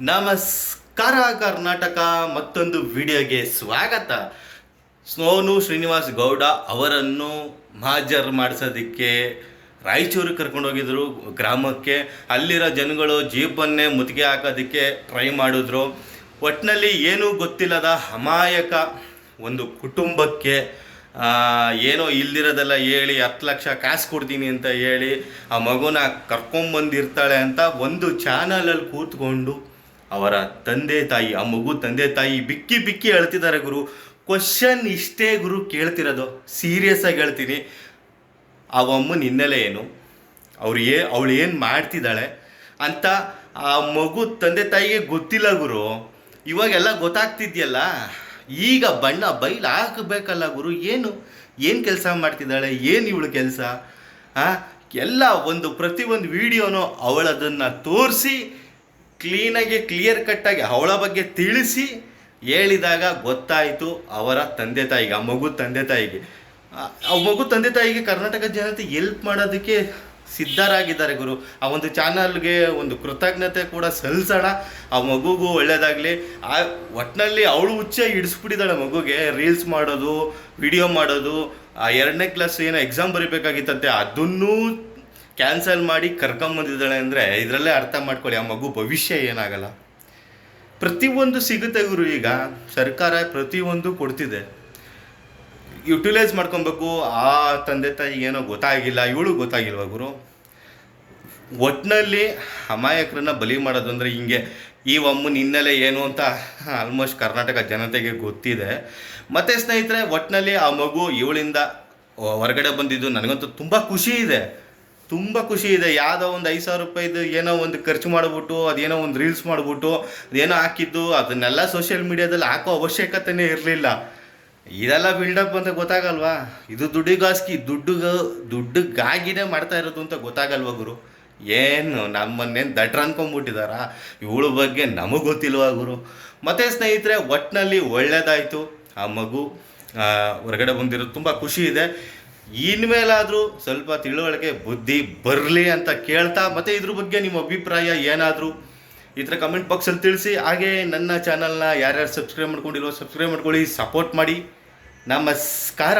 ನಮಸ್ಕಾರ ಕರ್ನಾಟಕ, ಮತ್ತೊಂದು ವಿಡಿಯೋಗೆ ಸ್ವಾಗತ. ಸೋನು ಶ್ರೀನಿವಾಸ್ ಗೌಡ ಅವರನ್ನು ಮಹಾಜರ್ ಮಾಡಿಸೋದಕ್ಕೆ ರಾಯಚೂರಿಗೆ ಕರ್ಕೊಂಡೋಗಿದ್ರು ಗ್ರಾಮಕ್ಕೆ. ಅಲ್ಲಿರೋ ಜನಗಳು ಜೀಪನ್ನೇ ಮುತ್ತಿಗೆ ಹಾಕೋದಕ್ಕೆ ಟ್ರೈ ಮಾಡಿದ್ರು. ಒಟ್ಟಿನಲ್ಲಿ ಏನೂ ಗೊತ್ತಿಲ್ಲದ ಅಮಾಯಕ ಒಂದು ಕುಟುಂಬಕ್ಕೆ ಏನೋ ಇಲ್ದಿರೋದೆಲ್ಲ ಹೇಳಿ 10 ಲಕ್ಷ ಕಾಸು ಕೊಡ್ತೀನಿ ಅಂತ ಹೇಳಿ ಆ ಮಗುನ ಕರ್ಕೊಂಬಂದಿರ್ತಾಳೆ ಅಂತ ಒಂದು ಚಾನಲಲ್ಲಿ ಕೂತ್ಕೊಂಡು ಅವರ ತಂದೆ ತಾಯಿ, ಆ ಮಗು ತಂದೆ ತಾಯಿ ಬಿಕ್ಕಿ ಬಿಕ್ಕಿ ಹೇಳ್ತಿದ್ದಾರೆ. ಗುರು, ಕ್ವಶನ್ ಇಷ್ಟೇ ಗುರು ಕೇಳ್ತಿರೋದು, ಸೀರಿಯಸ್ ಆಗಿ ಹೇಳ್ತೀನಿ. ಆ ಅಮ್ಮನ ಹಿನ್ನೆಲೆ ಏನು, ಅವಳು ಏನು ಮಾಡ್ತಿದ್ದಾಳೆ ಅಂತ ಆ ಮಗು ತಂದೆ ತಾಯಿಗೆ ಗೊತ್ತಿಲ್ಲ ಗುರು. ಇವಾಗೆಲ್ಲ ಗೊತ್ತಾಗ್ತಿದ್ಯಲ್ಲ, ಈಗ ಬಣ್ಣ ಬೈಲು ಹಾಕಬೇಕಲ್ಲ ಗುರು. ಏನು ಕೆಲಸ ಮಾಡ್ತಿದ್ದಾಳೆ, ಏನು ಇವಳು ಕೆಲಸ ಎಲ್ಲ ಪ್ರತಿಯೊಂದು ವಿಡಿಯೋನೂ ಅವಳದನ್ನು ತೋರಿಸಿ ಕ್ಲಿಯರ್ ಕಟ್ಟಾಗಿ ಅವಳ ಬಗ್ಗೆ ತಿಳಿಸಿ ಹೇಳಿದಾಗ ಗೊತ್ತಾಯಿತು ಅವರ ತಂದೆ ತಾಯಿಗೆ, ಆ ಮಗು ತಂದೆ ತಾಯಿಗೆ. ಆ ಮಗು ತಂದೆ ತಾಯಿಗೆ ಕರ್ನಾಟಕ ಜನತೆ ಹೆಲ್ಪ್ ಮಾಡೋದಕ್ಕೆ ಸಿದ್ಧರಾಗಿದ್ದಾರೆ ಗುರು. ಆ ಒಂದು ಚಾನಲ್ಗೆ ಒಂದು ಕೃತಜ್ಞತೆ ಕೂಡ ಸಲ್ಲಿಸೋಣ. ಆ ಮಗುಗೂ ಒಳ್ಳೆಯದಾಗಲಿ. ಒಟ್ಟಿನಲ್ಲಿ ಅವಳು ಹುಚ್ಚೆ ಹಿಡಿಸ್ಬಿಟ್ಟಿದ್ದಾಳೆ ಮಗುಗೆ. ರೀಲ್ಸ್ ಮಾಡೋದು, ವಿಡಿಯೋ ಮಾಡೋದು, ಆ 2ನೇ ಕ್ಲಾಸ್ ಏನೋ ಎಕ್ಸಾಮ್ ಬರೀಬೇಕಾಗಿತ್ತಂತೆ, ಅದನ್ನೂ ಕ್ಯಾನ್ಸಲ್ ಮಾಡಿ ಕರ್ಕೊಂಬಂದಿದ್ದಾಳೆ ಅಂದರೆ ಇದರಲ್ಲೇ ಅರ್ಥ ಮಾಡ್ಕೊಳ್ಳಿ ಆ ಮಗು ಭವಿಷ್ಯ ಏನಾಗಲ್ಲ. ಪ್ರತಿಯೊಂದು ಸಿಗುತ್ತೆ ಗುರು. ಈಗ ಸರ್ಕಾರ ಪ್ರತಿಯೊಂದು ಕೊಡ್ತಿದೆ, ಯುಟಿಲೈಸ್ ಮಾಡ್ಕೊಬೇಕು. ಆ ತಂದೆ ತಾಯಿಗೆ ಏನೋ ಗೊತ್ತಾಗಿಲ್ಲ, ಇವಳು ಗೊತ್ತಾಗಿಲ್ವ ಗುರು. ಒಟ್ಟಿನಲ್ಲಿ ಅಮಾಯಕರನ್ನ ಬಲಿ ಮಾಡೋದು ಅಂದರೆ ಹಿಂಗೆ. ಈ ಅಮ್ಮನ ಹಿನ್ನೆಲೆ ಏನು ಅಂತ ಆಲ್ಮೋಸ್ಟ್ ಕರ್ನಾಟಕ ಜನತೆಗೆ ಗೊತ್ತಿದೆ. ಮತ್ತು ಸ್ನೇಹಿತರೆ, ಒಟ್ಟಿನಲ್ಲಿ ಆ ಮಗು ಇವಳಿಂದ ಹೊರಗಡೆ ಬಂದಿದ್ದು ನನಗಂತೂ ತುಂಬ ಖುಷಿ ಇದೆ. ಯಾವುದೋ ಒಂದು 5,000 ರೂಪಾಯಿದು ಏನೋ ಒಂದು ಖರ್ಚು ಮಾಡಿಬಿಟ್ಟು ಅದೇನೋ ಒಂದು ರೀಲ್ಸ್ ಮಾಡಿಬಿಟ್ಟು ಅದೇನೋ ಹಾಕಿದ್ದು ಅದನ್ನೆಲ್ಲ ಸೋಷಿಯಲ್ ಮೀಡಿಯಾದಲ್ಲಿ ಹಾಕೋ ಅವಶ್ಯಕತೆಯೇ ಇರಲಿಲ್ಲ. ಇದೆಲ್ಲ ಬಿಲ್ಡಪ್ ಅಂತ ಗೊತ್ತಾಗಲ್ವಾ? ಇದು ದುಡ್ಡಿಗಾಗಿನೇ ಮಾಡ್ತಾ ಇರೋದು ಅಂತ ಗೊತ್ತಾಗಲ್ವ ಗುರು? ಏನು ನಮ್ಮನ್ನೇನು ದಡ್ರ ಅನ್ಕೊಂಡ್ಬಿಟ್ಟಿದಾರ? ಇವಳ ಬಗ್ಗೆ ನಮಗೆ ಗೊತ್ತಿಲ್ವ ಗುರು? ಮತ್ತು ಸ್ನೇಹಿತರೆ, ಒಟ್ಟಿನಲ್ಲಿ ಒಳ್ಳೆಯದಾಯಿತು. ಆ ಮಗು ಹೊರಗಡೆ ಬಂದಿರೋದು ತುಂಬ ಖುಷಿ ಇದೆ. ಇನ್ಮೇಲಾದರೂ ಸ್ವಲ್ಪ ತಿಳುವಳಿಕೆ ಬುದ್ಧಿ ಬರಲಿ ಅಂತ ಕೇಳ್ತಾ, ಮತ್ತು ಇದ್ರ ಬಗ್ಗೆ ನಿಮ್ಮ ಅಭಿಪ್ರಾಯ ಏನಾದರೂ ಈ ಥರ ಕಮೆಂಟ್ ಬಾಕ್ಸಲ್ಲಿ ತಿಳಿಸಿ. ಹಾಗೆ ನನ್ನ ಚಾನಲ್ನ ಯಾರ್ಯಾರು ಸಬ್ಸ್ಕ್ರೈಬ್ ಮಾಡ್ಕೊಂಡಿಲ್ವೋ ಸಬ್ಸ್ಕ್ರೈಬ್ ಮಾಡ್ಕೊಳ್ಳಿ, ಸಪೋರ್ಟ್ ಮಾಡಿ. ನಮಸ್ಕಾರ.